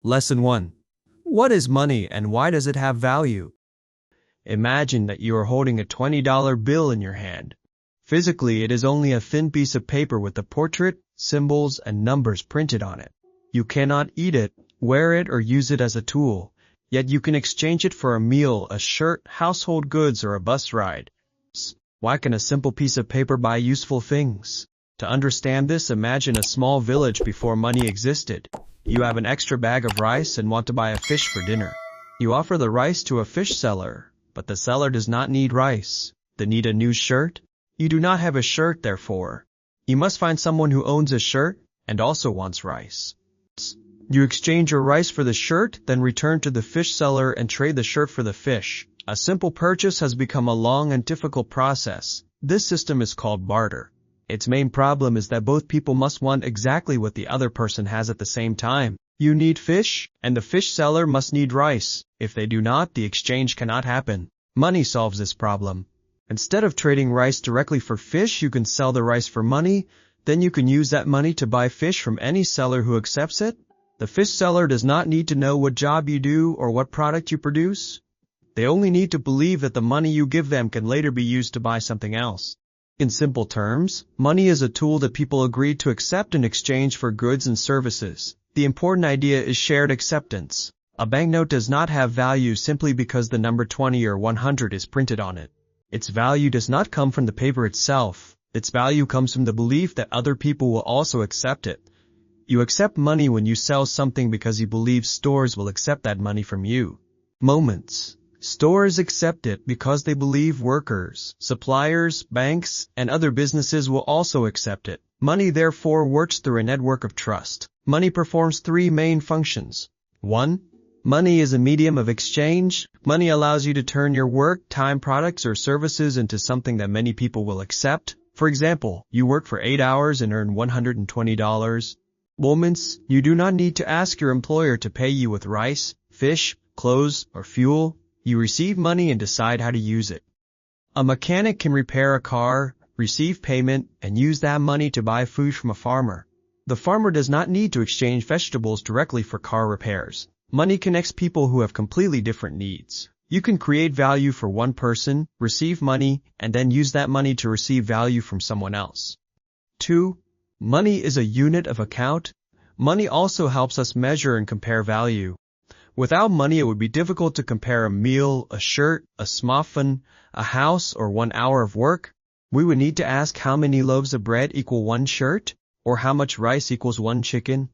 Lesson 1. What is money and why does it have value? Imagine that you are holding a $20 bill in your hand. Physically, it is only a thin piece of paper with a portrait, symbols, and numbers printed on it. You cannot eat it, wear it, or use it as a tool, yet you can exchange it for a meal, a shirt, household goods, or a bus ride. Why can a simple piece of paper buy useful things? To understand this, imagine a small village before money existed. You have an extra bag of rice and want to buy a fish for dinner. You offer the rice to a fish seller, but the seller does not need rice. They need a new shirt? You do not have a shirt, therefore. You must find someone who owns a shirt and also wants rice. You exchange your rice for the shirt, then return to the fish seller and trade the shirt for the fish. A simple purchase has become a long and difficult process. This system is called barter. Its main problem is that both people must want exactly what the other person has at the same time. You need fish, and the fish seller must need rice. If they do not, the exchange cannot happen. Money solves this problem. Instead of trading rice directly for fish, you can sell the rice for money. Then you can use that money to buy fish from any seller who accepts it. The fish seller does not need to know what job you do or what product you produce. They only need to believe that the money you give them can later be used to buy something else. In simple terms, money is a tool that people agree to accept in exchange for goods and services. The important idea is shared acceptance. A banknote does not have value simply because the number 20 or 100 is printed on it. Its value does not come from the paper itself. Its value comes from the belief that other people will also accept it. You accept money when you sell something because you believe stores will accept that money from you. Moments. Stores accept it because they believe workers, suppliers, banks, and other businesses will also accept it. Money therefore works through a network of trust. Money performs three main functions. 1. Money is a medium of exchange. Money allows you to turn your work, time, products, or services into something that many people will accept. For example, you work for 8 hours and earn $120. Moments. You do not need to ask your employer to pay you with rice, fish, clothes, or fuel. You receive money and decide how to use it. A mechanic can repair a car, receive payment, and use that money to buy food from a farmer. The farmer does not need to exchange vegetables directly for car repairs. Money connects people who have completely different needs. You can create value for one person, receive money, and then use that money to receive value from someone else. 2. Money is a unit of account. Money also helps us measure and compare value. Without money, it would be difficult to compare a meal, a shirt, a smartphone, a house, or 1 hour of work. We would need to ask how many loaves of bread equal 1 shirt, or how much rice equals 1 chicken.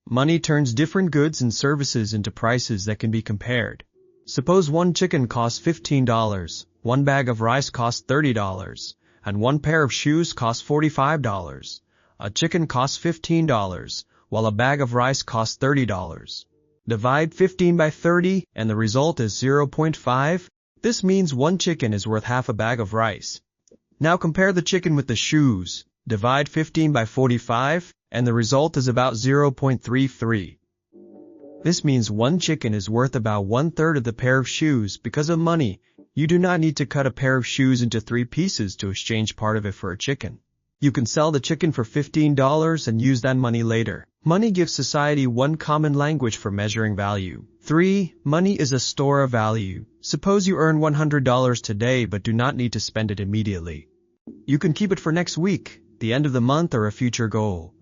Money turns different goods and services into prices that can be compared. Suppose 1 chicken costs $15, 1 bag of rice costs $30, and 1 pair of shoes costs $45. A chicken costs $15, while a bag of rice costs $30. Divide 15 by 30, and the result is 0.5. This means 1 chicken is worth half a bag of rice. Now compare the chicken with the shoes. Divide 15 by 45, and the result is about 0.33. This means 1 chicken is worth about 1/3 of the pair of shoes. Because of money, you do not need to cut a pair of shoes into 3 pieces to exchange part of it for a chicken. You can sell the chicken for $15 and use that money later. Money gives society one common language for measuring value. 3. Money is a store of value. Suppose you earn $100 today but do not need to spend it immediately. You can keep it for next week, the end of the month, or a future goal.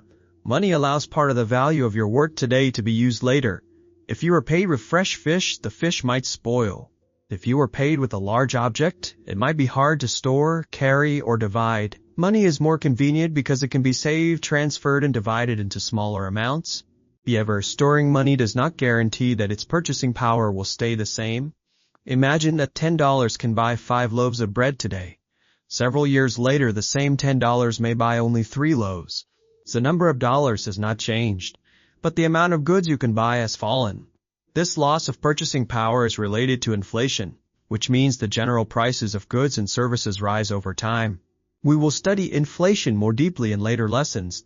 Money allows part of the value of your work today to be used later. If you are paid with fresh fish, the fish might spoil. If you are paid with a large object, it might be hard to store, carry, or divide. Money is more convenient because it can be saved, transferred, and divided into smaller amounts. However, storing money does not guarantee that its purchasing power will stay the same. Imagine that $10 can buy 5 loaves of bread today. Several years later, the same $10 may buy only 3 loaves. The number of dollars has not changed, but the amount of goods you can buy has fallen. This loss of purchasing power is related to inflation, which means the general prices of goods and services rise over time. We will study inflation more deeply in later lessons.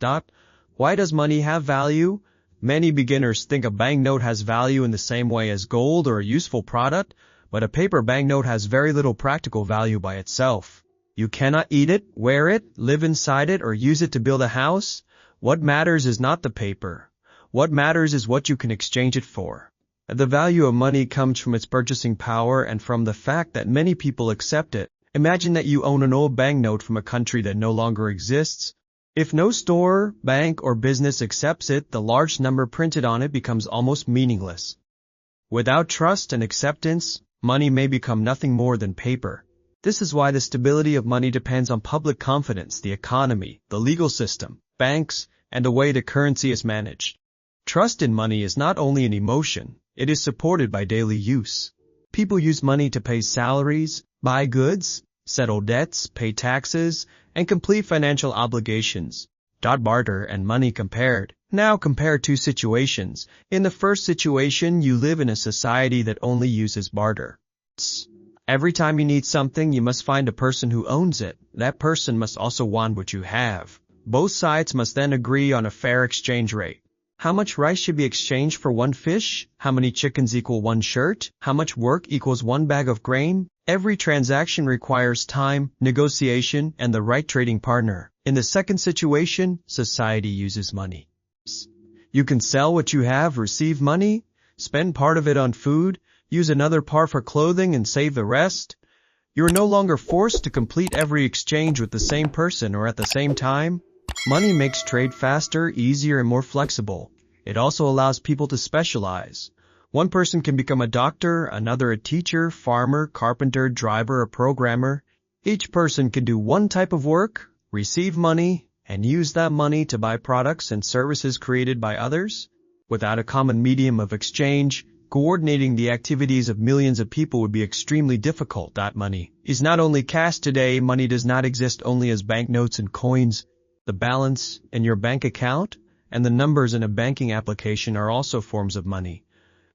Why does money have value? Many beginners think a banknote has value in the same way as gold or a useful product, but a paper banknote has very little practical value by itself. You cannot eat it, wear it, live inside it, or use it to build a house. What matters is not the paper. What matters is what you can exchange it for. The value of money comes from its purchasing power and from the fact that many people accept it. Imagine that you own an old banknote from a country that no longer exists. If no store, bank, or business accepts it, the large number printed on it becomes almost meaningless. Without trust and acceptance, money may become nothing more than paper. This is why the stability of money depends on public confidence, the economy, the legal system, banks, and the way the currency is managed. Trust in money is not only an emotion, it is supported by daily use. People use money to pay salaries, buy goods, settle debts, pay taxes, and complete financial obligations. Barter and money compared. Now compare two situations. In the first situation, you live in a society that only uses barter. Every time you need something, you must find a person who owns it. That person must also want what you have. Both sides must then agree on a fair exchange rate. How much rice should be exchanged for one fish? How many chickens equal one shirt? How much work equals one bag of grain? Every transaction requires time, negotiation, and the right trading partner. In the second situation, society uses money. You can sell what you have, receive money, spend part of it on food, use another part for clothing, and save the rest. You are no longer forced to complete every exchange with the same person or at the same time. Money makes trade faster, easier, and more flexible. It also allows people to specialize. One person can become a doctor, another a teacher, farmer, carpenter, driver, or programmer. Each person can do one type of work, receive money, and use that money to buy products and services created by others. Without a common medium of exchange, coordinating the activities of millions of people would be extremely difficult. Money is not only cash today. Money does not exist only as banknotes and coins. The balance in your bank account and the numbers in a banking application are also forms of money.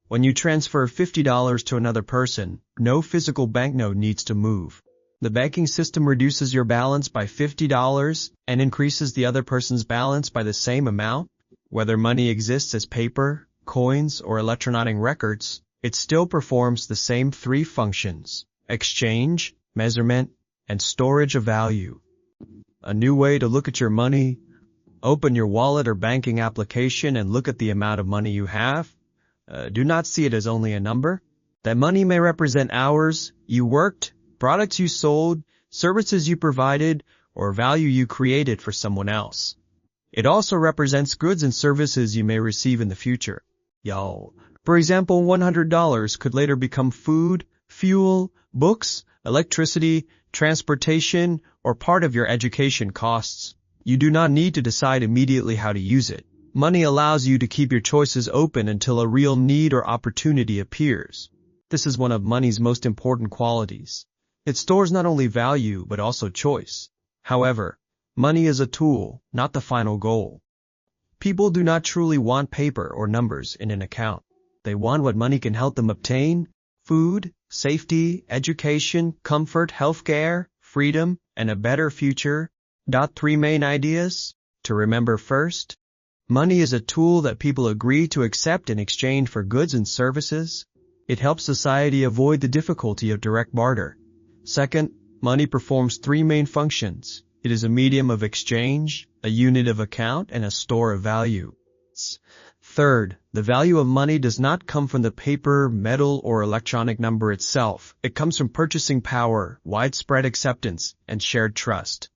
When you transfer $50 to another person, no physical banknote needs to move. The banking system reduces your balance by $50 and increases the other person's balance by the same amount. Whether money exists as paper, coins, or electronic records, it still performs the same three functions: exchange, measurement, and storage of value. A new way to look at your money: open your wallet or banking application and look at the amount of money you have. Do not see it as only a number. That money may represent hours you worked, products you sold, services you provided, or value you created for someone else. It also represents goods and services you may receive in the future. For example, $100 could later become food, fuel, books, electricity, transportation, or part of your education costs. You do not need to decide immediately how to use it. Money allows you to keep your choices open until a real need or opportunity appears. This is one of money's most important qualities. It stores not only value but also choice. However, money is a tool, not the final goal. People do not truly want paper or numbers in an account. They want what money can help them obtain: food, safety, education, comfort, healthcare, freedom, and a better future. 3 main ideas to remember. First, money is a tool that people agree to accept in exchange for goods and services. It helps society avoid the difficulty of direct barter. Second, money performs 3 main functions. It is a medium of exchange, a unit of account, and a store of value. Third, the value of money does not come from the paper, metal, or electronic number itself. It comes from purchasing power, widespread acceptance, and shared trust.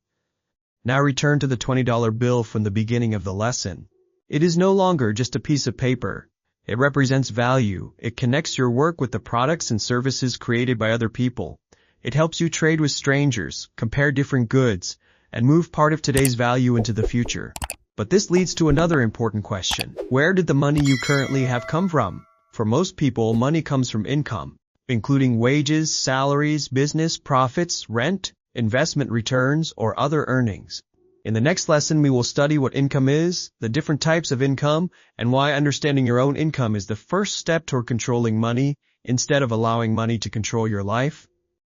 Now return to the $20 bill from the beginning of the lesson. It is no longer just a piece of paper. It represents value. It connects your work with the products and services created by other people. It helps you trade with strangers, compare different goods, and move part of today's value into the future. But this leads to another important question. Where did the money you currently have come from? For most people, money comes from income, including wages, salaries, business profits, rent, investment returns, or other earnings. In the next lesson, we will study what income is, the different types of income, and why understanding your own income is the first step toward controlling money instead of allowing money to control your life.